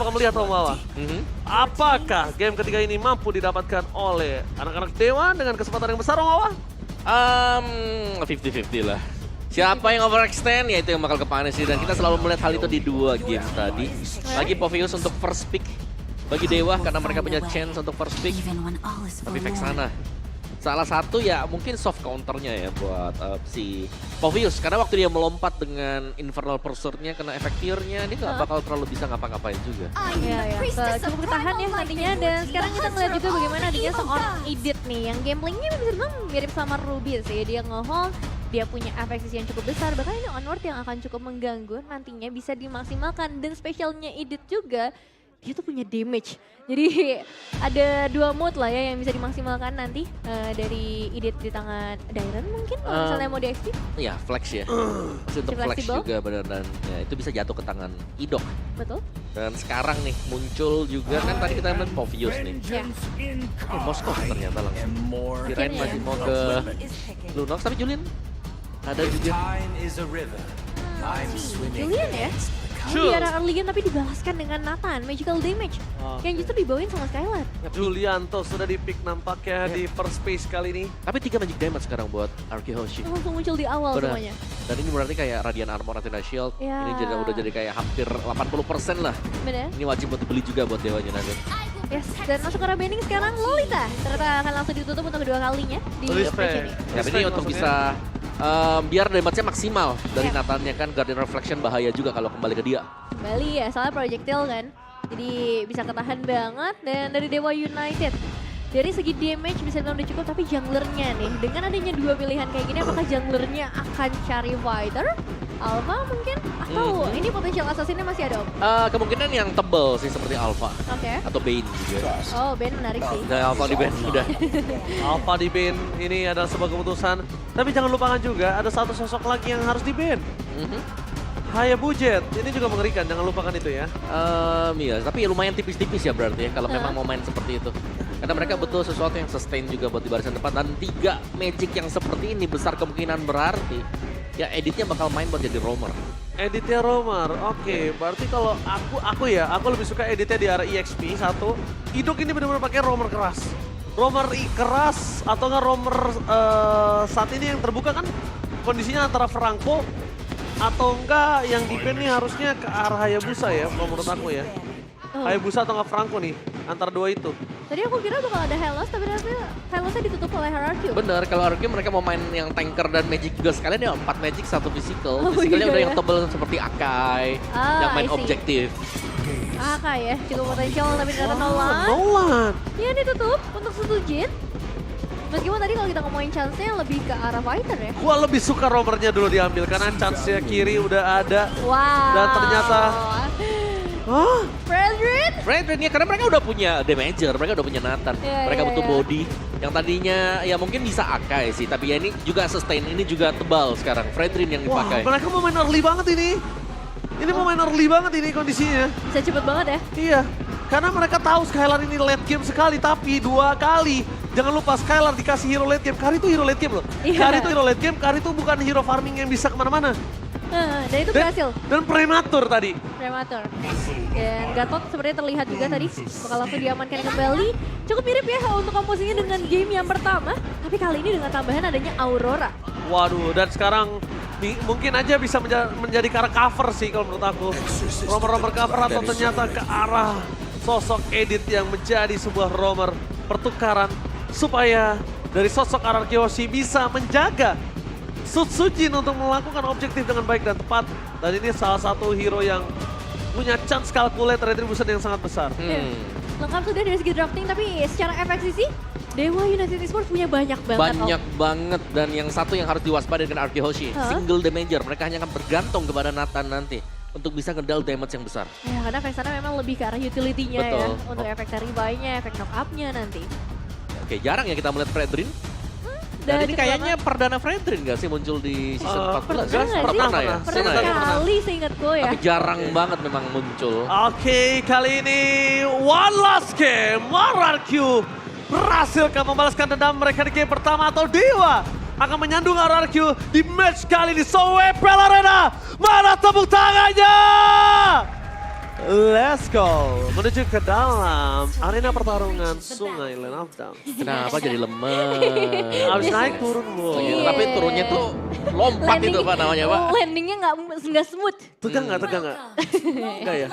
Apakah melihat Romawa? Apakah game ketiga ini mampu didapatkan oleh anak-anak Dewa dengan kesempatan yang besar, Romawa? 50-50 lah. Siapa yang overextend, ya itu yang bakal kepanis sih. Dan kita selalu melihat hal itu di 2 game tadi. Lagi Povius untuk first pick bagi Dewa karena mereka punya chance untuk first pick. Tapi Vexana salah satu ya mungkin soft counternya ya buat si Povius. Karena waktu dia melompat dengan Infernal Pursuit-nya kena efek fear-nya, dia nggak bakal terlalu bisa ngapa-ngapain juga. Iya, cukup bertahan ya nantinya. Dan sekarang kita ngeliat juga bagaimana adanya seorang Edith nih. Yang gameplaynya bisa dibilang mirip sama Ruby sih. Dia nge-hold, dia punya efek sisi yang cukup besar. Bahkan ini onward yang akan cukup mengganggu nantinya bisa dimaksimalkan. Dan spesialnya Edith juga, dia tuh punya damage. Jadi ada 2 mode lah ya yang bisa dimaksimalkan nanti dari Edith di tangan Dairon mungkin kalau misalnya mau di XP. Iya, flex ya. Masih untuk flex Flexible. juga benar dan ya, itu bisa jatuh ke tangan Idok. Betul. Dan sekarang nih muncul juga kan tadi kita lihat Povius nih. Ya. Moskov ternyata langsung. Kirain masih mau ke Lunox tapi Julien ada juga. Julian ya. Di arah early game tapi dibalaskan dengan Nathan, magical damage. Yang justru dibawain sama Skylar. Julianto sudah di-pick nampaknya di first space kali ini. Tapi 3 magic damage sekarang buat Arkehoshi. Langsung muncul di awal Benar. semuanya. Dan ini berarti kayak Radiant Armor, Athena Shield. Ya. Ini udah jadi kayak hampir 80% lah. Bener. Ini wajib buat dibeli juga buat Dewanya nanti. Yes, dan masuk ke arah bending sekarang Lolita. Ternyata akan langsung ditutup untuk kedua kalinya di Respect. operation ini. Ya, ini untuk bisa biar damage-nya maksimal dari Nathannya kan. Guardian Reflection bahaya juga kalau kembali ke dia. Kembali ya, soalnya projectile kan. Jadi bisa ketahan banget. Dan dari Dewa United, dari segi damage bisa bilang udah cukup, tapi junglernya nih. Dengan adanya 2 pilihan kayak gini, apakah junglernya akan cari fighter? Alpha mungkin? Atau ini potensial assassinnya masih ada, Om? Kemungkinan yang tebel sih seperti Alpha Oke. atau Bane juga. Oh, Ben menarik sih. Nah, Alpha di Bane udah. Alpha di ban ini adalah sebuah keputusan. Tapi jangan lupakan juga ada satu sosok lagi yang harus di ban. Hayabujet, ini juga mengerikan, jangan lupakan itu ya. Iya, tapi lumayan tipis-tipis ya berarti ya kalau memang mau main seperti itu. Karena mereka butuh sesuatu yang sustain juga buat di barisan depan. Dan 3 magic yang seperti ini besar kemungkinan berarti ya editnya bakal main buat jadi roamer. Editnya Romer, oke. Berarti kalau aku lebih suka editnya di arah EXP satu. Idok ini benar-benar pakai Romer keras. Romer keras atau nggak Romer saat ini yang terbuka kan kondisinya antara Franco atau enggak yang di ban nih harusnya ke arah Hayabusa ya kalau menurut aku ya. Hayabusa atau nggak Franco nih antara 2 itu. Tadi aku kira bakal ada Hellos, tapi ternyata Hellosnya ditutup oleh Hierarchy. Bener, kalau Arky mereka mau main yang tanker dan magic juga sekalian ya 4 magic 1 physical. Oh, Physicalnya iya udah ya. yang tebel seperti Akai, yang main I see. objektif. Aka ya, cukup potensial tapi ternyata Nolan. Nolan. Ya ditutup untuk satu Jin. Meskipun tadi kalau kita ngomongin chance-nya lebih ke arah fighter ya. Gua lebih suka Romernya dulu diambil karena chance-nya kiri udah ada. Wow. Dan ternyata hah? Fredrin? Ya karena mereka udah punya damager, mereka udah punya Nathan. Iya, Mereka iya, butuh iya. body. Yang tadinya ya mungkin bisa Akai sih, tapi ya ini juga sustain, ini juga tebal sekarang. Fredrin yang Wah, dipakai. mereka mau main early banget ini. Ini mau main early banget ini kondisinya. Bisa cepet banget ya. Iya, karena mereka tahu Skylar ini late game sekali, tapi 2 kali. Jangan lupa Skylar dikasih hero late game. Kari itu hero late game loh. Iya. Kari itu hero late game, Kari itu bukan hero farming yang bisa kemana-mana. Dan itu berhasil. Dan prematur tadi. Prematur. Dan Gatot sebenarnya terlihat juga tadi bakal langsung diamankan kembali. Cukup mirip ya untuk komposisinya dengan game yang pertama. Tapi kali ini dengan tambahan adanya Aurora. Waduh, dan sekarang mungkin aja bisa menjadi cara cover sih kalau menurut aku. Romer cover atau ternyata ke arah sosok Edith yang menjadi sebuah romer pertukaran supaya dari sosok Arkehoshi bisa menjaga Sutsujin untuk melakukan objektif dengan baik dan tepat. Dan ini salah satu hero yang punya chance calculate retribution yang sangat besar. Lengkap sudah dari segi drafting, tapi secara efek sisi Dewa United Esports punya banyak banget. Banyak banget, dan yang satu yang harus diwaspadai dengan Arkehoshi, single damager. Mereka hanya akan bergantung kepada Nathan nanti untuk bisa ngedal damage yang besar. Ya, karena Vexana memang lebih ke arah utility-nya ya. Betul. Untuk efek rebuy-nya, efek knock-up-nya nanti. Oke, jarang ya kita melihat Fredrin. Dan ini cepet kayaknya banget. perdana Fredrin gak sih muncul di season 14? pernah nggak sih? Pernah ya? Pernah Pernah ya? sekali seingat gue ya. Tapi jarang banget memang muncul. Oke, kali ini one last game. RRQ berhasilkah membalaskan dendam mereka di game pertama atau Dewa akan menyandung RRQ di match kali ini. Sowepel Arena, mana tepuk tangannya? Let's go. Menuju ke dalam arena pertarungan Sungai Lane of Down. Kenapa jadi lemes? Abis naik turun loh. Iya. Tapi turunnya tuh lompat itu Pak namanya Pak. Landingnya nggak smooth. Tegang nggak? Tegang nggak? Enggak ya?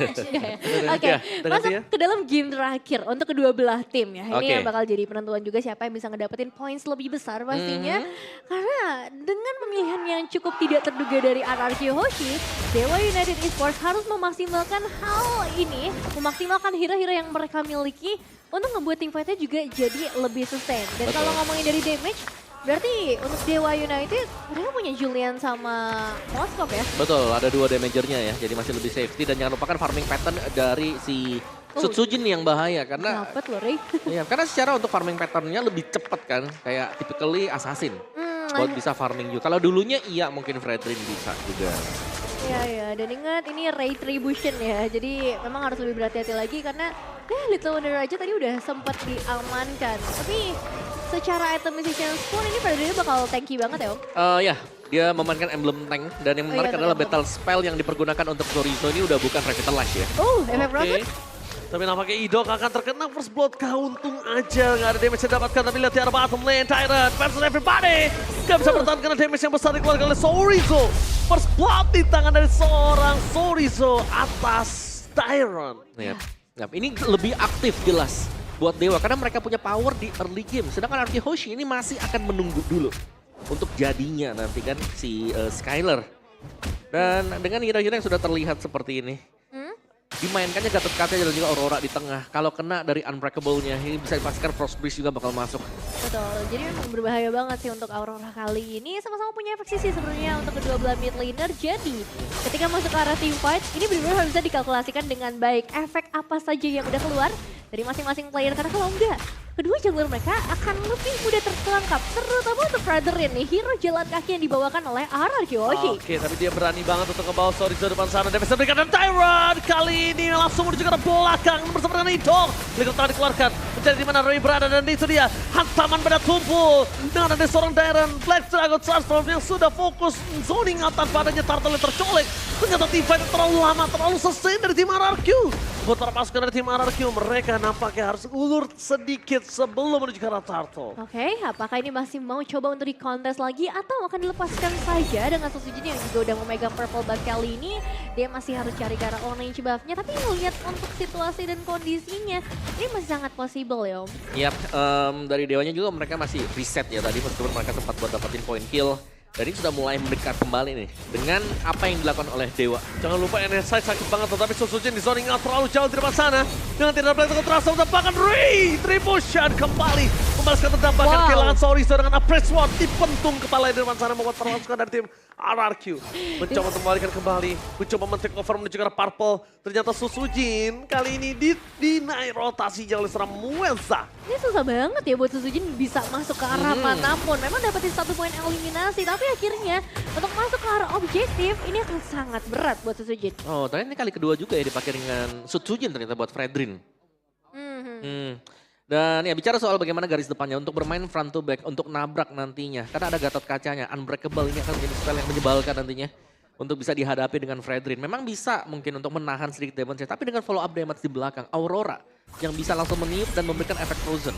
Oke, dengan masuk dia. ke dalam game terakhir untuk kedua belah tim ya. Ini Oke. yang bakal jadi penentuan juga siapa yang bisa ngedapetin points lebih besar pastinya. Karena dengan pemilihan yang cukup tidak terduga dari RRQ Hoshi, Dewa United Esports harus memaksimalkan hal ini, memaksimalkan hero-hero yang mereka miliki untuk ngebuat team fight-nya juga jadi lebih sustain. Dan kalau ngomongin dari damage, berarti untuk Dewa United mereka punya Julian sama Moskov ya. Betul, ada 2 damagernya ya, jadi masih lebih safety dan jangan lupakan farming pattern dari si Sutsujin yang bahaya karena Dapet loh, Ray. iya, karena secara untuk farming patternnya lebih cepat kan, kayak typically assassin buat bisa farming juga. Kalau dulunya iya mungkin Fredrin bisa juga. Iya, dan ingat ini retribution ya, jadi memang harus lebih berhati-hati lagi karena Little Wonder aja tadi udah sempat diamankan. Tapi secara itemization spawn ini Fredrin bakal tanky banget ya Om? Ya, dia memainkan emblem tank dan yang menarik iya, adalah emblem. battle spell yang dipergunakan untuk Chorizo ini udah bukan revitalize ya. efek rocket? Tapi nampaknya Idok akan terkena first blood. Untung aja nggak ada damage yang dapatkan. Tapi lihat di arah bottom lane, Tyrant versus everybody. Gak bisa bertahan karena damage yang besar dikeluarkan oleh Chorizo. First blood di tangan dari seorang Chorizo atas Tyrant. Yap, ini lebih aktif jelas buat Dewa karena mereka punya power di early game. Sedangkan RRQ Hoshi ini masih akan menunggu dulu untuk jadinya nanti kan si Skyler. Dan dengan hero-hero yang sudah terlihat seperti ini, dimainkannya Gatot-Kaca dan juga Aurora di tengah. Kalau kena dari Unbreakable-nya, ini bisa dipastikan Frostbreeze juga bakal masuk. Betul, jadi memang berbahaya banget sih untuk Aurora kali ini. Sama-sama punya efek sisi sebenarnya untuk kedua belah mid laner. Jadi ketika masuk ke arah team fight, ini benar-benar harus bisa dikalkulasikan dengan baik. Efek apa saja yang udah keluar dari masing-masing player. Karena kalau enggak, kedua jungler mereka akan lebih mudah terperangkap. Terutama untuk Fredrin nih, hero jalan kaki yang dibawakan oleh RRQ Hoshi. Oke, tapi dia berani banget untuk ngebawa Chorizo depan sana. Dia bisa berikan dan Tyrant kali ini langsung menuju ke arah belakang bersama dengan Idok. Lihat tangan dikeluarkan, mencari di mana Roy berada dan itu dia hantaman pada tumpul. Dengan ada seorang Tyrant, Black Dragon Transform yang sudah fokus zoning out tanpa adanya turtle yang tercolek. Ternyata team fight terlalu lama, terlalu sustain dari tim RRQ. Buat para pasukan dari tim RRQ, mereka nampaknya harus ulur sedikit sebelum menuju ke arah turtle. Oke, apakah ini masih mau coba untuk dikontes lagi atau akan dilepaskan saja dengan Susujin yang juga udah memegang purple buff kali ini. Dia masih harus cari ke arah orange buff-nya, tapi melihat untuk situasi dan kondisinya, ini masih sangat possible ya Om. Yap, dari Dewanya juga mereka masih reset ya tadi meskipun mereka sempat buat dapetin point kill. Dan ini sudah mulai mendekat kembali nih dengan apa yang dilakukan oleh Dewa. Jangan lupa NSI sakit banget, tetapi Susujin di zoning out terlalu jauh di depan sana. Dengan tidak boleh terasa bahkan Retribution kembali membalaskan dendam, bahkan kehilangan Chorizo dengan Appraise Sword dipentung kepala di depan sana membuat para pasukan dari tim RRQ mencoba untuk membalikan kembali, mencoba men-take over menuju ke arah purple. Ternyata Susujin kali ini dinaik rotasinya oleh seorang Muenza. Ini susah banget ya buat Susujin bisa masuk ke arah manapun. Memang dapetin 1 poin eliminasi, tapi akhirnya untuk masuk ke arah objektif ini akan sangat berat buat Susujin. Oh, ternyata ini kali kedua juga ya dipakai dengan Sutsujin ternyata buat Fredrin. Dan ya bicara soal bagaimana garis depannya untuk bermain front to back, untuk nabrak nantinya. Karena ada Gatot Kacanya, Unbreakable ini akan menjadi spell yang menyebalkan nantinya. Untuk bisa dihadapi dengan Fredrin. Memang bisa mungkin untuk menahan sedikit damage, tapi dengan follow up damage di belakang. Aurora yang bisa langsung meniup dan memberikan efek frozen.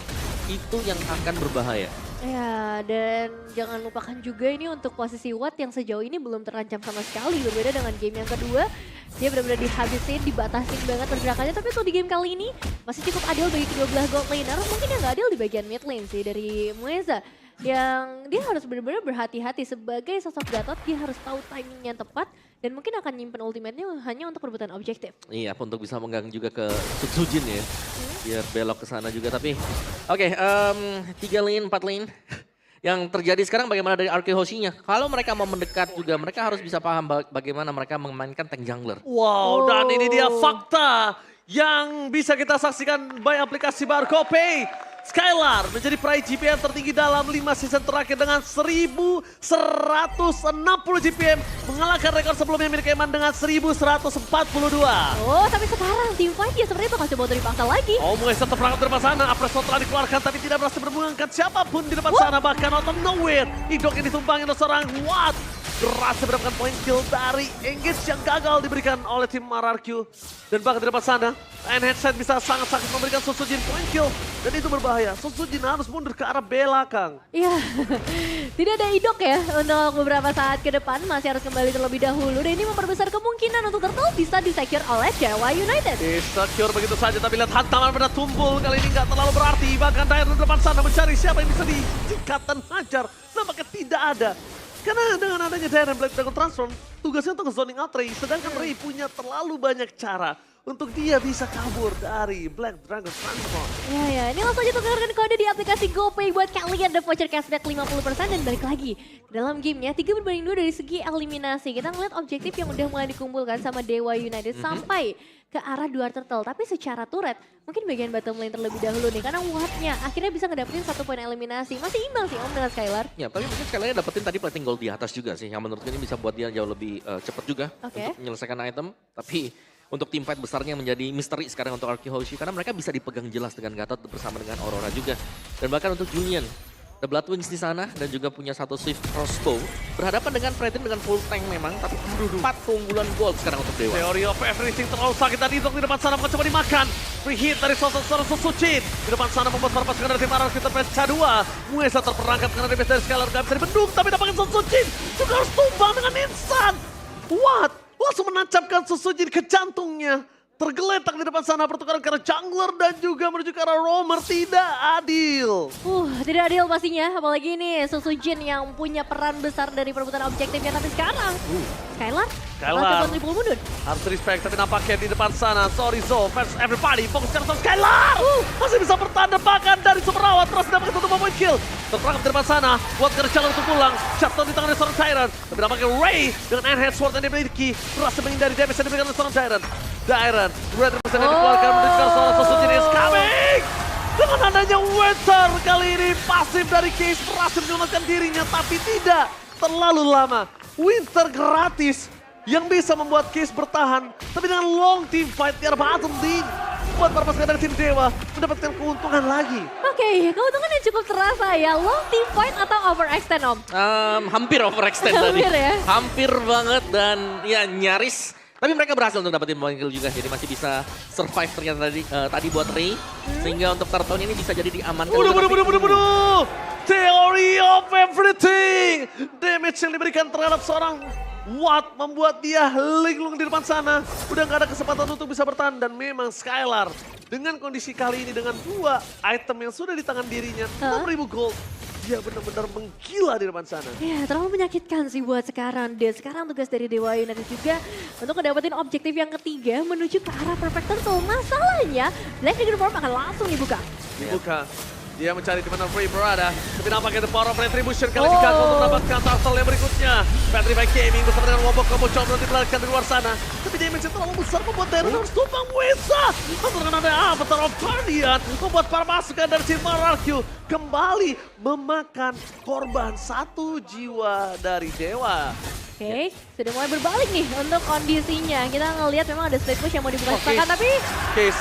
Itu yang akan berbahaya. Ya, dan jangan lupakan juga ini untuk posisi Watt yang sejauh ini belum terancam sama sekali. Berbeda dengan game yang kedua, dia benar-benar dihabisin, dibatasin banget pergerakannya. Tapi untuk di game kali ini masih cukup adil bagi kedua belah gold laner. Mungkin yang gak adil di bagian mid lane sih dari Muenza. Yang dia harus benar-benar berhati-hati sebagai sosok Gatot, dia harus tahu timing yang tepat. Dan mungkin akan nyimpen ultimate-nya hanya untuk perebutan objektif. Iya, untuk bisa mengganggu juga ke Sutsujin ya. Biar belok ke sana juga, tapi oke, 3 lane, 4 lane. Yang terjadi sekarang bagaimana dari RRQ Hoshi-nya? Kalau mereka mau mendekat juga, mereka harus bisa paham bagaimana mereka memainkan tank jungler. Wow, dan ini dia fakta yang bisa kita saksikan by aplikasi Barcopay. Skylar menjadi peraih GPM tertinggi dalam 5 season terakhir dengan 1160 GPM. Mengalahkan rekor sebelumnya milik Eman dengan 1142. Oh, tapi sekarang team fight dia sebenarnya bakal coba untuk dipaksa lagi. Oh, mulai satu perangkat di depan sana. Apreso telah dikeluarkan tapi tidak berhasil mengangkat siapapun di depan sana. Bahkan out of nowhere, Idok ini tumpangin oleh seorang Watt. berhasil mendapatkan poin kill dari engage yang gagal diberikan oleh tim RRQ. Dan bahkan di depan sana, Headset bisa sangat-sangat memberikan Sosojin poin kill. Dan itu berbahaya, Sosojin harus mundur ke arah belakang. Iya, tidak ada idok ya untuk beberapa saat ke depan. Masih harus kembali terlebih dahulu. Dan ini memperbesar kemungkinan untuk Turtle bisa disecure oleh Dewa United. Secure begitu saja, tapi lihat hantaman pada tumpul. Kali ini nggak terlalu berarti. Bahkan Dire di depan sana mencari siapa yang bisa disikat dan hajar. Nampaknya tidak ada. Karena dengan adanya Dire dan Black Dragon Transform, tugasnya untuk zoning out Ray. Sedangkan Ray punya terlalu banyak cara untuk dia bisa kabur dari Black Dragon Transform. Ya, ini langsung aja tukarkan kode di aplikasi GoPay buat kalian. The voucher cashback 50% dan balik lagi ke dalam gamenya. 3-2 dari segi eliminasi. Kita ngeliat objektif yang udah mulai dikumpulkan sama Dewa United sampai ke arah 2 turtle. Tapi secara turret, mungkin bagian bottom lane terlebih dahulu nih. Karena Wattnya akhirnya bisa ngedapetin 1 poin eliminasi. Masih imbang sih Om dengan Skylar. Ya, tapi mungkin Skylar dapetin tadi plating gold di atas juga sih. Yang menurutku ini bisa buat dia jauh lebih cepat juga untuk menyelesaikan item. Tapi untuk tim fight besarnya menjadi misteri sekarang untuk RRQ Hoshi. Karena mereka bisa dipegang jelas dengan Gatot bersama dengan Aurora juga. Dan bahkan untuk Julian, The Blood Wings di sana dan juga punya satu Swift Crossbow. Berhadapan dengan Pretin dengan full tank memang, tapi 4 keunggulan gold sekarang untuk Dewa. Theory of everything terlalu sakit tadi di depan sana mencoba dimakan. Free hit dari sosok Sosojin. Di depan sana membuat para pasukan dari tim RRQ terpecah 2. Muesa terperangkap karena damage dari Skylar gak bisa dibendung, tapi dapatkan Sosojin juga harus tumbang dengan insan. What? Langsung menancapkan Sosojin ke jantungnya. Tergeletak di depan sana pertukaran karena jungler dan juga menuju ke arah roamer. Tidak adil. Tidak adil pastinya. Apalagi ini Sosojin yang punya peran besar dari perebutan objektifnya. Tapi sekarang Skylar triple mundur. Harus respect, tapi nampaknya di depan sana Sorizo versus everybody. Fokus ke arah Skylar. Masih bisa bertahan bahkan dari Super Rawat. Terus dapatkan 1 point kill. Terperangkap di depan sana. Buat ke jalan untuk pulang. Shutdown di tangan dari seorang Tyrant. Tapi nampaknya Ray dengan Enhanced Sword yang dimiliki berhasil menghindari damage yang diberikan oleh seorang Tyrant. Red represent yang dikeluarkan menuju ke seorang Sosojin is coming! Dengan adanya Winter kali ini pasif dari Case berhasil menyelamatkan dirinya, tapi tidak terlalu lama. Winter gratis yang bisa membuat Case bertahan, tapi dengan long team fight di arah bottom lane, buat para pasukan dari tim Dewa mendapatkan keuntungan lagi. Oke, keuntungan yang cukup terasa ya. Long team fight atau overextend Om? Hampir overextend tadi. Hampir ya? Hampir banget dan ya nyaris. Tapi mereka berhasil untuk dapetin point kill juga, jadi masih bisa survive ternyata tadi buat Ray. Sehingga untuk Turtle ini bisa jadi diamankan. Waduh. Theory of everything. Damage yang diberikan terhadap seorang Watt membuat dia linglung di depan sana. Udah gak ada kesempatan untuk bisa bertahan. Dan memang Skylar dengan kondisi kali ini dengan 2 item yang sudah di tangan dirinya, 6.000 gold. Dia benar-benar menggila di depan sana. Ya, terlalu menyakitkan sih buat sekarang. Dan sekarang tugas dari Dewa United juga untuk mendapatkan objektif yang ketiga menuju ke arah Perfect Turtle. Masalahnya, Black Dragon Form akan langsung dibuka. Dia mencari di mana Frey berada. Tapi nampaknya The Power of Retribution kali ini gagal untuk mendapatkan Turtle yang berikutnya. Patrify Gaming bersama dengan Wobok coba diperlihatkan di luar sana. Tapi damage yang terlalu besar membuat Darren harus tumbang Muesa. Lalu dengan ada Avatar of Guardian membuat para pasukan dari tim RRQ kembali memakan korban 1 jiwa dari Dewa. Oke, sudah mulai berbalik nih untuk kondisinya. Kita ngelihat memang ada split push yang mau dibuka sepakan, tapi Case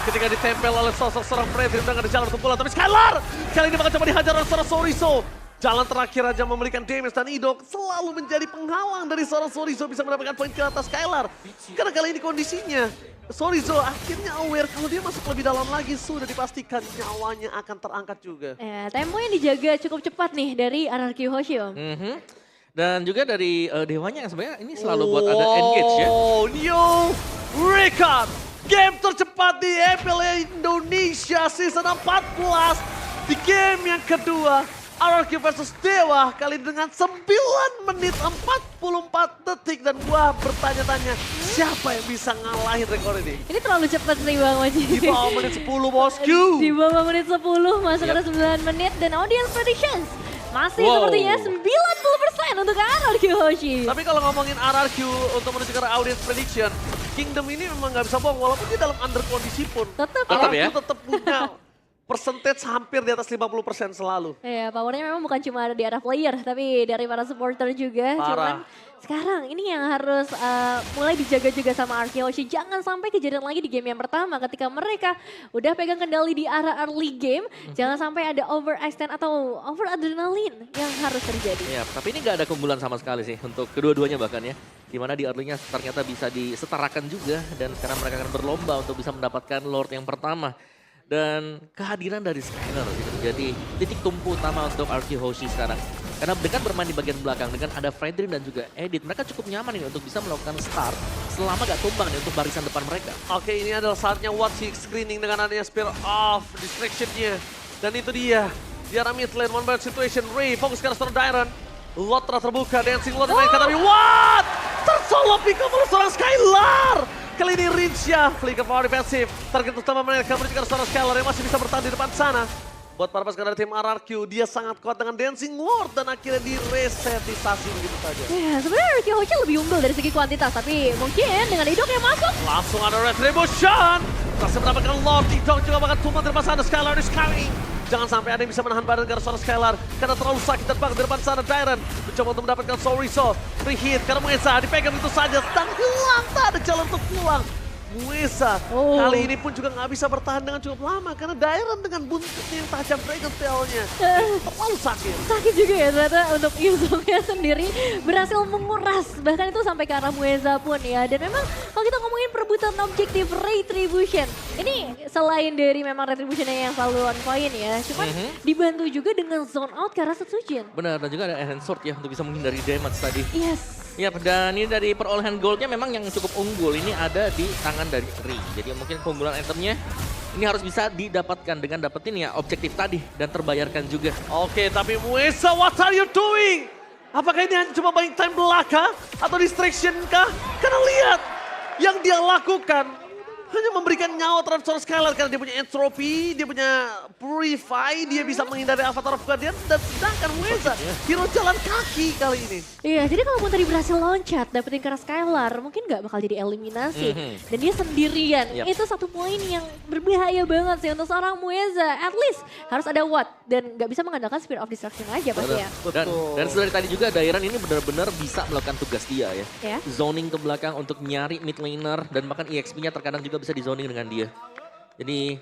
ketika ditempel oleh sosok seorang Fredrik dengan ada jalan untuk pulang, tapi Skylar kali ini bakal coba dihajar oleh seorang Sorizo. Jalan terakhir aja memberikan damage dan Idok selalu menjadi penghalang dari seorang Sorizo bisa mendapatkan poin kill atas Skylar. Karena kali ini kondisinya Sorizo akhirnya aware kalau dia masuk lebih dalam lagi sudah dipastikan nyawanya akan terangkat juga. Tempo yang dijaga cukup cepat nih dari RRQ Hoshi Om. Dan juga dari Dewanya yang sebenarnya ini selalu buat ada engage ya. New record. Game tercepat di EPL Indonesia Season 14. Di game yang kedua, RRQ versus Dewa kali dengan 9 menit 44 detik. Dan gua bertanya-tanya, siapa yang bisa ngalahin rekor ini? Ini terlalu cepat sih Bang Waji. Di bawah menit 10 bosku. Di bawah menit 10 masuk ke 9 menit dan audience predictions. Masih sepertinya 90% untuk RRQ Hoshi. Tapi kalau ngomongin RRQ untuk menuju ke audience prediction, Kingdom ini memang nggak bisa bohong walaupun dia dalam under kondisi pun. Tetap ya. Tetap punya percentage hampir di atas 50% selalu. Ya, powernya memang bukan cuma ada di arah player, tapi dari para supporter juga. Parah. Cuman sekarang ini yang harus mulai dijaga juga sama Arkeoshi. Jangan sampai kejadian lagi di game yang pertama ketika mereka udah pegang kendali di arah early game. Jangan sampai ada overextend atau over adrenalin yang harus terjadi. Ya, tapi ini nggak ada keunggulan sama sekali sih untuk kedua-duanya bahkan ya. Dimana di early-nya ternyata bisa disetarakan juga dan sekarang mereka akan berlomba untuk bisa mendapatkan Lord yang pertama. Dan kehadiran dari Skylar itu menjadi titik tumpu utama untuk RQ Hoshi sekarang. Karena dengan bermain di bagian belakang, dengan ada Fredrin dan juga Edit, mereka cukup nyaman ini untuk bisa melakukan start selama gak tumbang nih untuk barisan depan mereka. Oke, ini adalah saatnya Watsi screening dengan adanya Spear of Distraction-nya. Dan itu dia, di arah mid lane, one bad situation, Ray fokus ke arah seorang Dairon. Lot telah terbuka, Dancing Lot dimainkan, tapi what? Tersolok pick up oleh seorang Skylar! Kali ini Rinsha, flicker power defensif. Target utama mereka menuju ke seorang Skylar yang masih bisa bertahan di depan sana. Buat para pasukan dari tim RRQ, dia sangat kuat dengan Dancing Lord dan akhirnya diresetisasi begitu saja. Ya, sebenarnya RQ Hoshi lebih unggul dari segi kuantitas, tapi mungkin dengan Idok yang masuk. Langsung ada Retribution. Masih mendapatkan Lord, Idok juga bakal tumbang di depan sana. Skylar is coming. Jangan sampai ada yang bisa menahan badan ke seorang Skylar. Karena terlalu sakit dan banget di depan sana. Dairon mencoba untuk mendapatkan Soriso. Free hit karena Muesa dipegang itu saja. Dan hilang, tak ada jalan untuk pulang. Muesa kali ini pun juga nggak bisa bertahan dengan cukup lama. Karena Dairon dengan buntutnya yang tajam Dragon Tail-nya. Terlalu sakit. Sakit juga ya ternyata untuk Yuzongnya sendiri berhasil menguras. Bahkan itu sampai ke arah Mueza pun ya. Dan memang kalau kita ngomongin perebutan objektif Retribution. Ini selain dari memang Retributionnya yang selalu on point ya. Cuman dibantu juga dengan zone out ke arah Setsujin. Benar, dan juga ada Enhanced Sword ya untuk bisa menghindari damage tadi. Yes. Ya, dan ini dari perolehan goldnya memang yang cukup unggul. Ini ada di tangan dari Ri. Jadi mungkin keunggulan itemnya ini harus bisa didapatkan dengan dapetin ya objektif tadi dan terbayarkan juga. Oke, tapi Muesa, what are you doing? Apakah ini hanya cuma buying time belaka atau distraction kah? Karena lihat yang dia lakukan hanya memberikan nyawa terhadap seorang Skylar karena dia punya entropy, dia punya purify, dia bisa menghindari Avatar of Guardian dan sedangkan Muesa hero jalan kaki kali ini. Iya, jadi kalaupun tadi berhasil loncat dapetin ke arah Skylar, mungkin nggak bakal jadi eliminasi. Dan dia sendirian, itu satu poin yang berbahaya banget sih untuk seorang Muesa. At least harus ada Watt dan nggak bisa mengandalkan Spirit of Destruction aja pasti ya. Dan dari tadi juga Dairon ini benar-benar bisa melakukan tugas dia ya. Ya. Zoning ke belakang untuk nyari mid laner dan bahkan EXP-nya terkadang juga bisa di zoning dengan dia. Jadi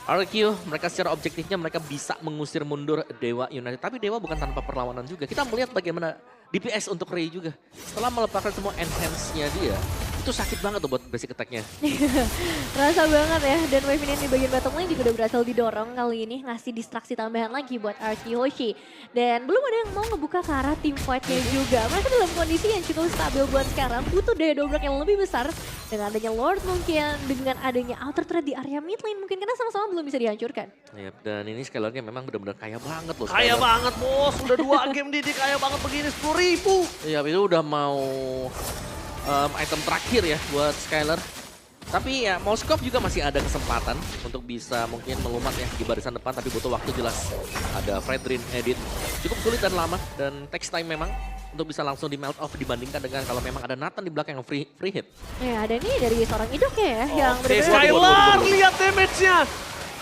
RQ mereka secara objektifnya mereka bisa mengusir mundur Dewa United. Tapi Dewa bukan tanpa perlawanan juga. Kita melihat bagaimana DPS untuk Ray juga. Setelah melepaskan semua enhance-nya dia, itu sakit banget tuh buat basic attack-nya. Terasa banget ya, dan wave ini di bagian bottom lane juga udah berhasil didorong kali ini, ngasih distraksi tambahan lagi buat RQ Hoshi. Dan belum ada yang mau ngebuka ke arah team fight-nya juga. Mereka dalam kondisi yang cukup stabil buat sekarang, butuh daya dobrak yang lebih besar. Dengan adanya Lord mungkin, dengan adanya outer threat di area mid lane mungkin, karena sama-sama belum bisa dihancurkan. Ya, dan ini Skylar-nya memang benar-benar kaya banget loh. Kaya banget bos, udah 2 game dia kaya banget begini 10.000. Iya, itu udah mau item terakhir ya buat Skylar. Tapi ya Moskov juga masih ada kesempatan untuk bisa mungkin melumat ya di barisan depan, tapi butuh waktu jelas. Ada Fredrin, Edit, cukup sulit dan lama dan takes time memang untuk bisa langsung di melt off dibandingkan dengan kalau memang ada Nathan di belakang yang free hit. Ya, ada nih dari seorang Idok ya, yang benar-benar Skylar, lihat damage-nya.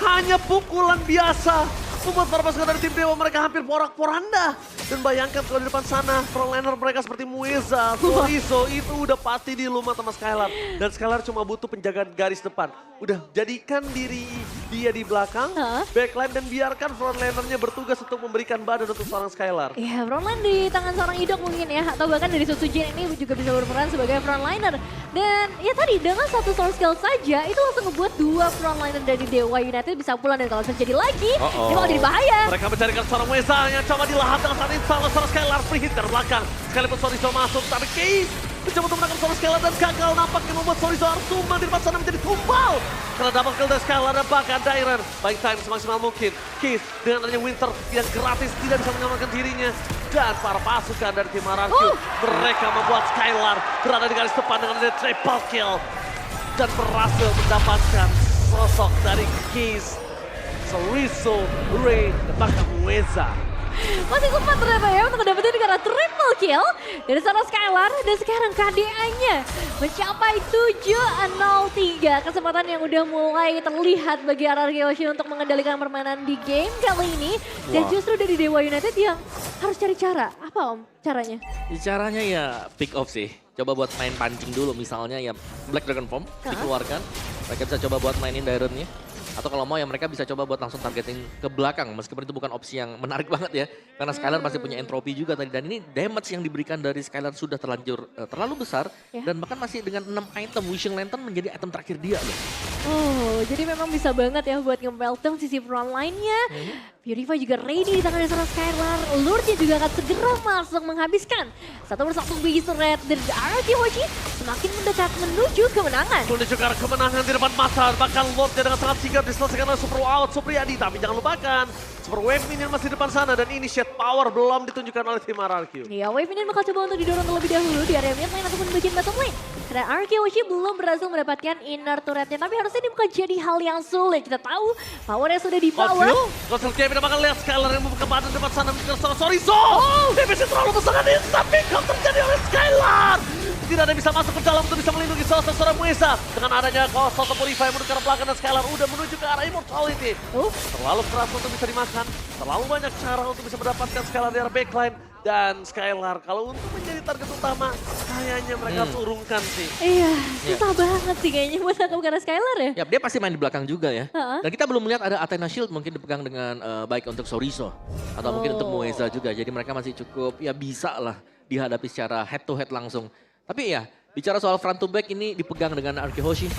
Hanya pukulan biasa. Membuat para pasukan dari tim Dewa mereka hampir porak-poranda. Dan bayangkan kalau di depan sana, frontliner mereka seperti Muesa, Soriso, itu udah pasti dilumat sama Skylar. Dan Skylar cuma butuh penjagaan garis depan. Udah jadikan diri dia di belakang, backline dan biarkan frontlinernya bertugas untuk memberikan badan untuk seorang Skylar. Ya, frontline di tangan seorang Idok mungkin ya, atau bahkan dari Setsujin ini juga bisa berperan sebagai frontliner. Dan ya tadi dengan satu source skill saja, itu langsung ngebuat 2 frontliner dari Dewa United bisa pulang. Dan kalau terjadi lagi, ini bakal jadi bahaya. Mereka mencarikan seorang Muesa yang coba dilahat dengan saat ini salah seorang Skylar free hit dari belakang. Sekalipun Soriso masuk, tapi Case mencoba untuk menangkap seorang Skylar dan gagal, nampaknya membuat Soriso harus tumbang di depan sana menjadi tumbal. Karena dapat kill dari Skylar dan bahkan Dairon. Baik time semaksimal mungkin. Case dengan adanya Winter yang gratis tidak bisa menyelamatkan dirinya. Dan para pasukan dari tim RRQ, mereka membuat Skylar berada di garis depan dengan adanya triple kill. Dan berhasil mendapatkan sosok dari Case, Soriso, Ray, dan bahkan Muesa. Masih sempat ternyata ya untuk dapetin karena triple kill dari sana Skylar. Dan sekarang KDA-nya mencapai 7-0-3. Kesempatan yang udah mulai terlihat bagi RRQ Hoshi untuk mengendalikan permainan di game kali ini. Dan justru dari Dewa United yang harus cari cara. Apa Om caranya? Caranya ya pick off sih. Coba buat main pancing dulu misalnya ya Black Dragon Form dikeluarkan. Mereka bisa coba buat mainin Dairon-nya. Atau kalau mau ya mereka bisa coba buat langsung targeting ke belakang. Meskipun itu bukan opsi yang menarik banget ya. Karena Skylar masih punya entropi juga tadi. Dan ini damage yang diberikan dari Skylar sudah terlalu besar. Dan bahkan masih dengan 6 item. Wishing Lantern menjadi item terakhir dia loh. Oh, jadi memang bisa banget ya buat nge-meltdown sisi front line-nya. Purify juga ready di tangan seorang Skylar. Lordnya juga akan segera masuk menghabiskan satu persatu base red dari RRQ Hoshi. Semakin mendekat menuju kemenangan. Menuju ke arah kemenangan di depan mata. Bahkan Lordnya dengan sangat sigap diselesaikan oleh Super Out Supriyadi. Tapi jangan lupakan, Super Wave Minion masih di depan sana. Dan initiate power belum ditunjukkan oleh tim RRQ. Ya, Wave Minion bakal coba untuk didorong terlebih dahulu di area mid lane ataupun bagian bottom lane. Karena RRQ Hoshi belum berhasil mendapatkan inner turretnya. Tapi harusnya ini bukan jadi hal yang sulit. Kita tahu powernya sudah dibawa. Gosel Kevin akan lihat Skylar yang membuka badan depan sana. Sorry Zo! DPC terlalu besar dan instant pick up terjadi oleh Skylar. Tidak ada yang bisa masuk ke dalam untuk bisa melindungi seorang Muesa. Dengan adanya Sosok Purify menuju ke arah belakang dan Skylar udah menuju ke arah Immortality. Terlalu keras untuk bisa dimakan. Terlalu banyak cara untuk bisa mendapatkan Skylar di arah backline. Dan Skylar kalau untuk menjadi target utama kayaknya mereka harus urungkan sih. Iya, susah banget sih kayaknya buat nangkep karena Skylar ya. Ya, dia pasti main di belakang juga ya. Dan kita belum melihat ada Athena Shield mungkin dipegang dengan baik untuk Soriso. Atau mungkin untuk Mueza juga. Jadi mereka masih cukup ya bisa lah dihadapi secara head to head langsung. Tapi ya bicara soal front to back ini dipegang dengan RRQ Hoshi.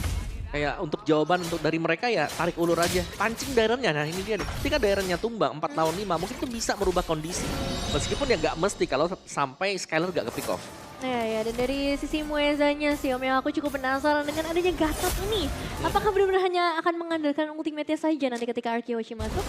Kayak untuk jawaban untuk dari mereka ya tarik ulur aja. Pancing Dairon-nya, nah ini dia nih. Ketika Dairon-nya tumbang 4 lawan 5 mungkin itu bisa merubah kondisi. Meskipun ya nggak mesti kalau sampai Skylar nggak ke pick off. Ya, dan dari sisi Muezanya sih Om, yang aku cukup penasaran dengan adanya Gatot ini. Apakah benar-benar hanya akan mengandalkan ultimate-nya saja nanti ketika RRQ Hoshi masuk?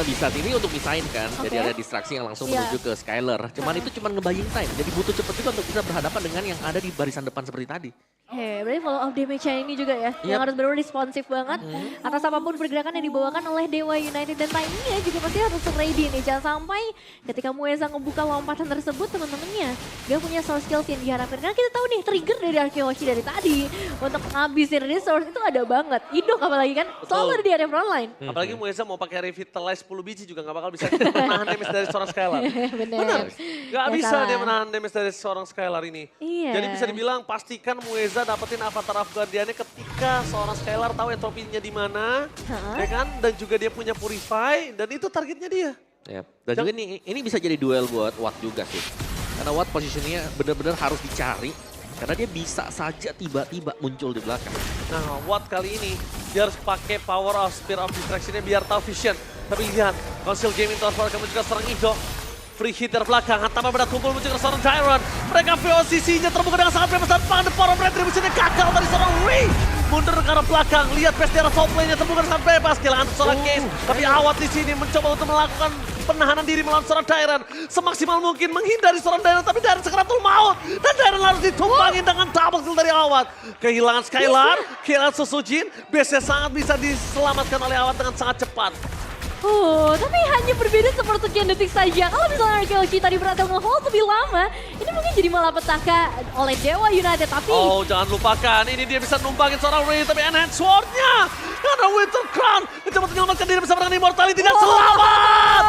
Bisa ini untuk misahin kan, jadi ada distraksi yang langsung menuju ke Skylar. Cuman itu cuma ngebaying time, jadi butuh cepet juga untuk bisa berhadapan dengan yang ada di barisan depan seperti tadi. Berarti follow up damage-nya ini juga ya, yang harus benar-benar responsif banget. Atas apapun pergerakan yang dibawakan oleh Dewa United dan timingnya juga pasti harus ready nih. Jangan sampai ketika Mueza ngebuka lompatan tersebut teman-temannya gak punya source skills yang diharapkan. Karena kita tahu nih trigger dari RRQ Hoshi dari tadi untuk ngabisin resource itu ada banget. Idok apalagi kan, selalu ada di area frontline. Apalagi Mueza mau pakai revitalize 10 biji juga gak bakal bisa menahan damage dari seorang Skylar. Benar. Gak bisa dia menahan damage dari seorang Skylar ini. Jadi bisa dibilang pastikan Mueza dapetin avatar Afghaniannya ketika seorang Skylar tahu entropinya di mana, ya kan? Dan juga dia punya Purify dan itu targetnya dia. Dan juga ini bisa jadi duel buat Watt juga sih. Karena Watt posisinya benar-benar harus dicari karena dia bisa saja tiba-tiba muncul di belakang. Nah, Watt kali ini dia harus pakai power of Spear of Distraction-nya biar tahu vision. Tapi lihat, Council Gaming Tower akan juga serang Ido. Free hit dari belakang, hantaman pada kumpul menuju ke seorang Dairon. Mereka posisinya terbuka dengan sangat bebas dan the power of retribution-nya gagal dari seorang Ray. Mundur ke arah belakang, lihat Pestiara top lane-nya terbuka dengan sangat bebas. Kehilangan seorang Case, tapi Awat di sini mencoba untuk melakukan penahanan diri melawan seorang Dairon. Semaksimal mungkin menghindari seorang Dairon, tapi Dairon sekeratul maut. Dan Dairon harus ditumpangin dengan double kill dari Awat. Kehilangan Skylar, kehilangan Susujin, base-nya sangat bisa diselamatkan oleh Awat dengan sangat cepat. Tapi hanya berbeda sepersekian detik saja. Kalau misalnya RRQ Hoshi tadi berhasil nge-hold lebih lama, ini mungkin jadi malapetaka oleh Dewa United. Tapi jangan lupakan, ini dia bisa numpangin seorang Ray, tapi enhance sword-nya. Karena Winter Crown mencoba menyelamatkan diri bersama dengan Immortality dan selamat.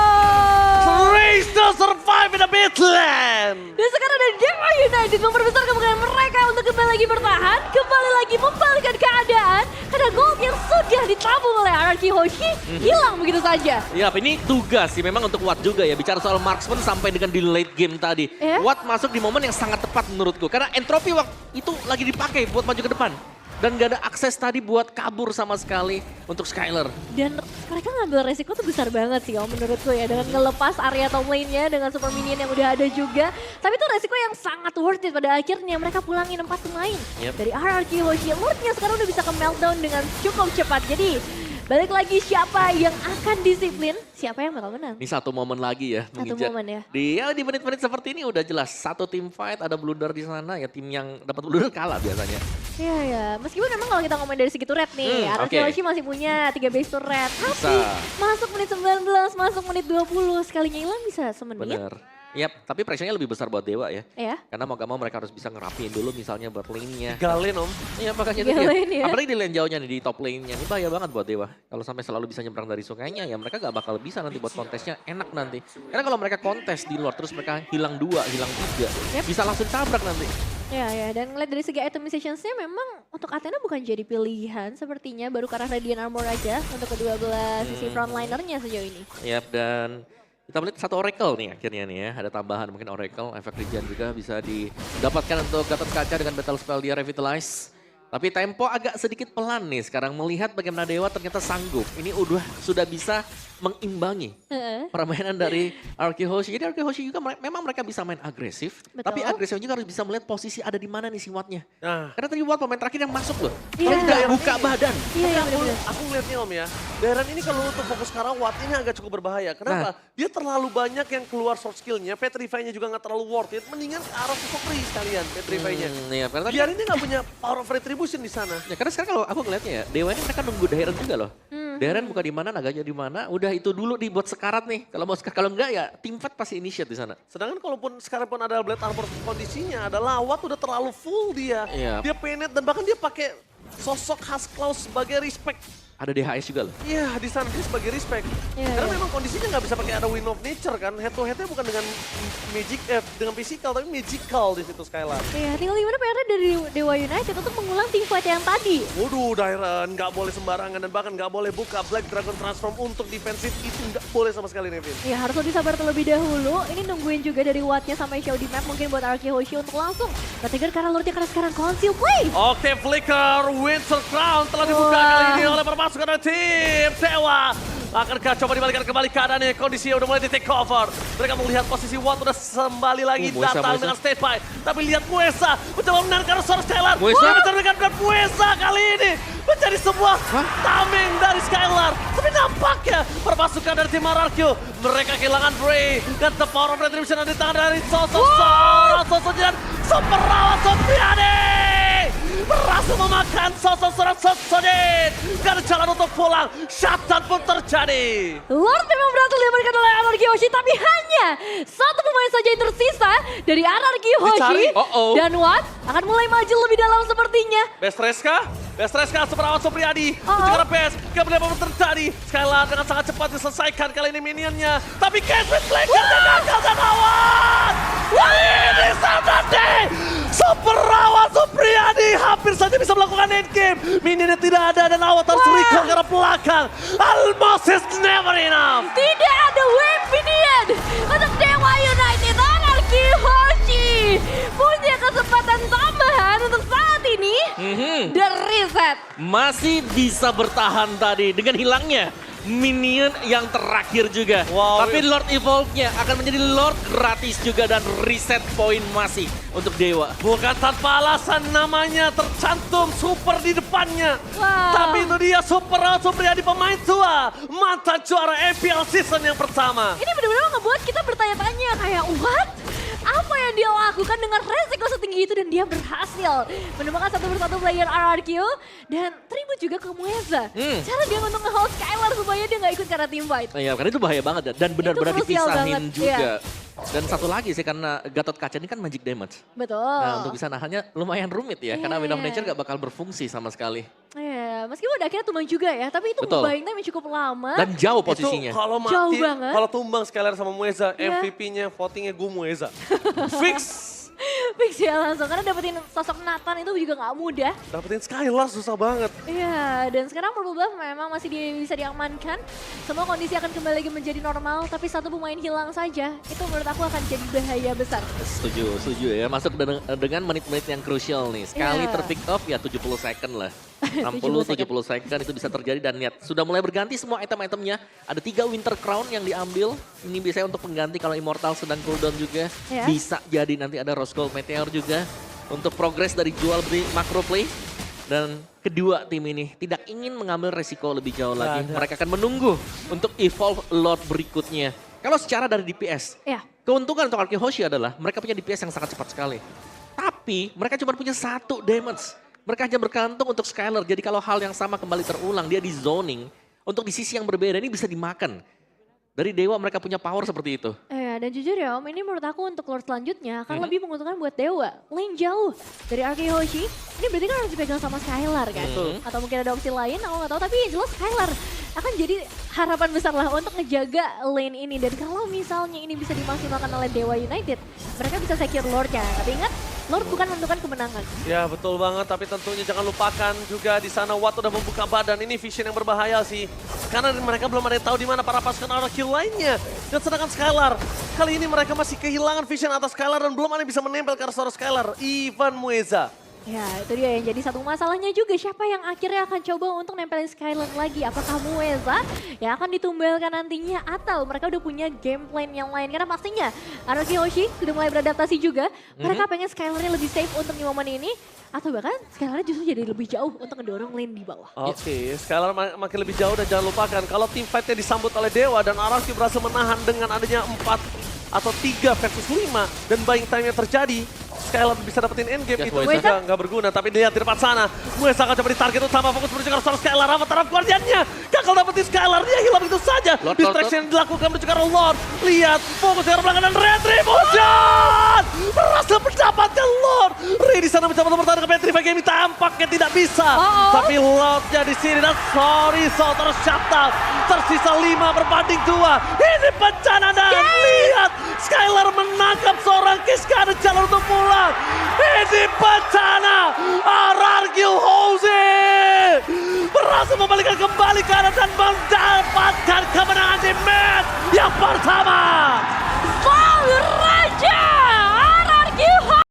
Ray still survive in the midland. Dan sekarang ada Dewa United memperbesar kemungkinan mereka untuk kembali lagi bertahan, kembali lagi membalikkan keadaan. Karena gold yang sudah ditabung oleh RRQ Hoshi hilang begitu saja. Ya, ini tugas sih memang untuk Watt juga ya. Bicara soal marksman sampai dengan di late game tadi. Watt masuk di momen yang sangat tepat menurutku. Karena entropi waktu itu lagi dipakai buat maju ke depan. Dan gak ada akses tadi buat kabur sama sekali untuk Skylar. Dan mereka ngambil resiko tuh besar banget sih menurutku ya. Dengan ngelepas area top lane-nya dengan super minion yang udah ada juga. Tapi itu resiko yang sangat worth it pada akhirnya. Mereka pulangin 4 pemain. Dari RRQ Hoshi, Lordnya sekarang udah bisa ke meltdown dengan cukup cepat. Jadi balik lagi siapa yang akan disiplin, siapa yang bakal menang. Ini satu momen lagi ya. Satu momen ya. Di menit-menit seperti ini udah jelas. Satu tim fight, ada blunder di sana. Ya tim yang dapat blunder kalah biasanya. Iya ya, meskipun memang kalau kita ngomongin dari segi turret nih, Araki oke. Hoshi masih punya 3 base turret. Tapi Bisa. masuk menit 19, masuk menit 20, sekalinya hilang bisa semenit. Bener. Yap, tapi pressure-nya lebih besar buat Dewa ya. Ya, Karena mau gak mau mereka harus bisa ngerapiin dulu misalnya buat lane-nya. Galen om. Iya makanya Tiga itu dia. lane ya. Apalagi di lane jauhnya nih, di top lane-nya. Ini bahaya banget buat Dewa. Kalau sampai selalu bisa nyebrang dari sungainya ya mereka gak bakal bisa nanti buat kontesnya enak nanti. Karena kalau mereka kontes di Lord terus mereka hilang 2, hilang 3. Bisa langsung tabrak nanti. ya, dan ngeliat dari segi itemizations-nya memang untuk Athena bukan jadi pilihan sepertinya, baru karena Radiant Armor aja untuk kedua belah sisi frontlinernya sejauh ini. Yap, dan kita melihat satu Oracle nih akhirnya nih ya. Ada tambahan mungkin Oracle, efek regen juga bisa didapatkan untuk Gatot Kaca dengan Battle Spell dia Revitalize. Tapi tempo agak sedikit pelan nih sekarang melihat bagaimana Dewa ternyata sanggup. Ini sudah bisa mengimbangi permainan dari Araki Hoshi. Jadi Araki Hoshi juga memang mereka bisa main agresif. Betul. Tapi agresif juga harus bisa melihat posisi ada di mana nih si Wattnya. Nah, Karena tadi Watt pemain terakhir yang masuk loh. Iya. Kalau tidak buka badan. Iya, tapi bener-bener. aku ngeliatnya om ya, Darren ini kalau untuk fokus sekarang Watt ini agak cukup berbahaya. Kenapa? Dia terlalu banyak yang keluar short skillnya, Petrify-nya juga nggak terlalu worth it. Mendingan ke arah sosok Free sekalian Petrify-nya. Iya, karena tadi Biarin dia nggak punya power of retribution di sana. ya karena sekarang kalau aku ngeliatnya ya, Dewa ini mereka nunggu Darren juga loh. Darren buka di mana, naganya di mana, udah itu dulu dibuat sekarat nih. Kalau enggak ya tim fight pasti initiate di sana. Sedangkan kalaupun sekarang pun ada Blade Armor kondisinya adalah Watt udah terlalu full dia. Iya. Dia penet dan bahkan dia pakai sosok khas Klaus sebagai respect. Ada DHS juga loh. Iya, di sana dia sebagai respect. Iya, Karena iya. memang kondisinya nggak bisa pakai ada Wind of Nature kan. Head to headnya bukan dengan dengan physical tapi magical di situ Skylar. Iya, tinggal gimana PR dari Dewa United untuk mengulang team fight yang tadi. Waduh, Darren nggak boleh sembarangan dan bahkan nggak boleh buka Black Dragon Transform untuk defensif itu nggak boleh sama sekali Nevin. Ya harus lebih sabar terlebih dahulu. Ini nungguin juga dari Wattnya sampai show di map mungkin buat Araki Hoshi untuk langsung nge-trigger karena Lordnya karena sekarang conceal play. Oke, Flicker Winter Crown telah dibuka Wah. kali ini oleh permasukan dari tim Dewa. Akankah coba dibalikan kembali keadaannya, kondisinya udah mulai di take over. Mereka melihat posisi Watt udah kembali lagi Muesa, datang Muesa. dengan state by. Tapi lihat Muesa mencoba menarikkan suara Skylar. Muesa. Dia mencerminkan dan Muesa kali ini menjadi sebuah tameng dari Skylar. Tapi nampaknya permasukan dari tim Ararkyo. Mereka kehilangan Bray. Dan the power of retribution ada di tangan dari sosok seorang sosok dan super rawat Sopriani. Berhasil memakan sosok seorang Sosodin. Gak ada jalan untuk pulang. Shutdown pun terjadi. Lord memang berhasil diamankan oleh Araki Hoshi, tapi hanya satu pemain saja yang tersisa dari Araki Hoshi. Dicari. Dan Watt akan mulai maju lebih dalam sepertinya. Best Reska, super rawat Supriyadi. Oh. Mencegah best, gak boleh apa terjadi. Skylar dengan sangat cepat diselesaikan kali ini minionnya. Tapi Catherine Flaker gagal dan lawan. Wah ini Saturday. Super rawat Supriyadi hampir saja bisa melakukan endgame. Minionnya tidak ada dan awat harus recall ke arah belakang. Almost is never enough. Tidak ada wave minion untuk Dewa United. Araki Hoshi punya kesempatan tambahan untuk saat ini. The reset. Masih bisa bertahan tadi dengan hilangnya minion yang terakhir juga. Wow, Tapi Lord Evolve-nya akan menjadi Lord gratis juga dan reset poin masih untuk Dewa. Bukan tanpa alasan namanya tercantum super di depannya. Wow. Tapi itu dia super rawat Supriyadi pemain tua. Mantan juara MPL season yang pertama. Ini benar-benar ngebuat kita bertanya-tanya kayak what? Apa yang dia lakukan dengan resiko setinggi itu dan dia berhasil menemukan satu persatu player RRQ dan tribut juga ke Mueza. Cara dia untuk nge-hold Skylar supaya dia nggak ikut karena team fight. Iya, karena itu bahaya banget dan benar-benar Itu krusial dipisahin banget, juga. Dan satu lagi sih karena Gatot Kaca ini kan magic damage. Betul. Nah untuk bisa nahannya lumayan rumit ya karena Wind of Iya. Nature gak bakal berfungsi sama sekali. Iya, meskipun udah akhirnya tumbang juga ya, tapi itu Betul. buying time yang cukup lama. Dan jauh Itu posisinya. kalau Jauh mati, banget. kalau tumbang Skylar sama Mueza, Iya. MVP-nya votingnya gue Mueza. Fix. Fix ya langsung, karena dapetin sosok Nathan itu juga nggak mudah. Dapetin Skylar susah banget. Iya, dan sekarang Purple Buff memang masih bisa diamankan. Semua kondisi akan kembali lagi menjadi normal, tapi satu pemain hilang saja. Itu menurut aku akan jadi bahaya besar. Setuju ya. Masuk dengan menit-menit yang krusial nih. Sekali Iya. terpick off ya 70 second lah. 60-70 second itu bisa terjadi dan lihat sudah mulai berganti semua item-itemnya. Ada 3 Winter Crown yang diambil. Ini biasanya untuk pengganti kalau Immortal sedang cooldown juga. Iya. Bisa jadi nanti ada Rose Gold Meteor juga. Untuk progres dari jual beli macro play. Dan kedua tim ini tidak ingin mengambil resiko lebih jauh lagi. ada. Mereka akan menunggu untuk evolve Lord berikutnya. Kalau secara dari DPS, Iya. keuntungan untuk Araki Hoshi adalah mereka punya DPS yang sangat cepat sekali. Tapi mereka cuma punya 1 damage. Mereka hanya bergantung untuk Skylar. Jadi kalau hal yang sama kembali terulang, dia di zoning. Untuk di sisi yang berbeda ini bisa dimakan. Dari Dewa mereka punya power seperti itu. Dan jujur ya Om, ini menurut aku untuk Lord selanjutnya akan lebih menguntungkan buat Dewa. Lane jauh dari Arki Hoshi, ini berarti kan harus dipegang sama Skylar kan? Atau mungkin ada opsi lain, aku nggak tahu. Tapi yang jelas Skylar akan jadi harapan besar lah untuk ngejaga lane ini. Dan kalau misalnya ini bisa dimaksimalkan oleh Dewa United, mereka bisa secure Lordnya. Tapi ingat, Lord bukan menentukan kemenangan. Ya betul banget, tapi tentunya jangan lupakan juga di sana Watt udah membuka badan. Ini vision yang berbahaya sih. Karena mereka belum ada yang tahu di mana para pasukan Oracle lainnya. Dan sedangkan Skylar, kali ini mereka masih kehilangan vision atas Skylar dan belum ada yang bisa menempel ke arah seorang Skylar. Ivan Mueza. Ya itu dia yang jadi satu masalahnya juga. Siapa yang akhirnya akan coba untuk nempelin Skylar lagi? Apakah Mueza yang akan ditumbalkan nantinya? Atau mereka udah punya game plan yang lain? Karena pastinya Aroki Hoshi sudah mulai beradaptasi juga. Mereka pengen Skylarnya lebih safe untuk di momen ini. Atau bahkan Skylarnya justru jadi lebih jauh untuk ngedorong lane di bawah. Oke, Skylar makin lebih jauh dan jangan lupakan kalau tim fightnya disambut oleh Dewa dan Araki berhasil menahan dengan adanya 4 atau 3 versus 5 dan buying time yang terjadi. Skylar bisa dapetin endgame itu juga nggak berguna, tapi dia di depan sana. Mueza akan coba ditarget utama, fokus menuju ke arah Skylar. Apa taraf guardiannya? Gagal dapetin Skylar, dia hilang begitu saja. Distraction yang dilakukan menuju ke arah Lord. Lihat, fokus ke arah belakang dan Retribution! Berhasil mendapatkan Lord. Ray di sana mencoba untuk bertahan ke Petrify Game, tampaknya tidak bisa. Tapi Lordnya di sini dan sorry, so tershutdown. Tersisa 5 berbanding 2. Ini bencana dan lihat, Skylar menangkap seorang Kiska ada jalan untuk pulang. Ini bencana. Arargil Jose berhasil membalikan kembali kanan dan mendapatkan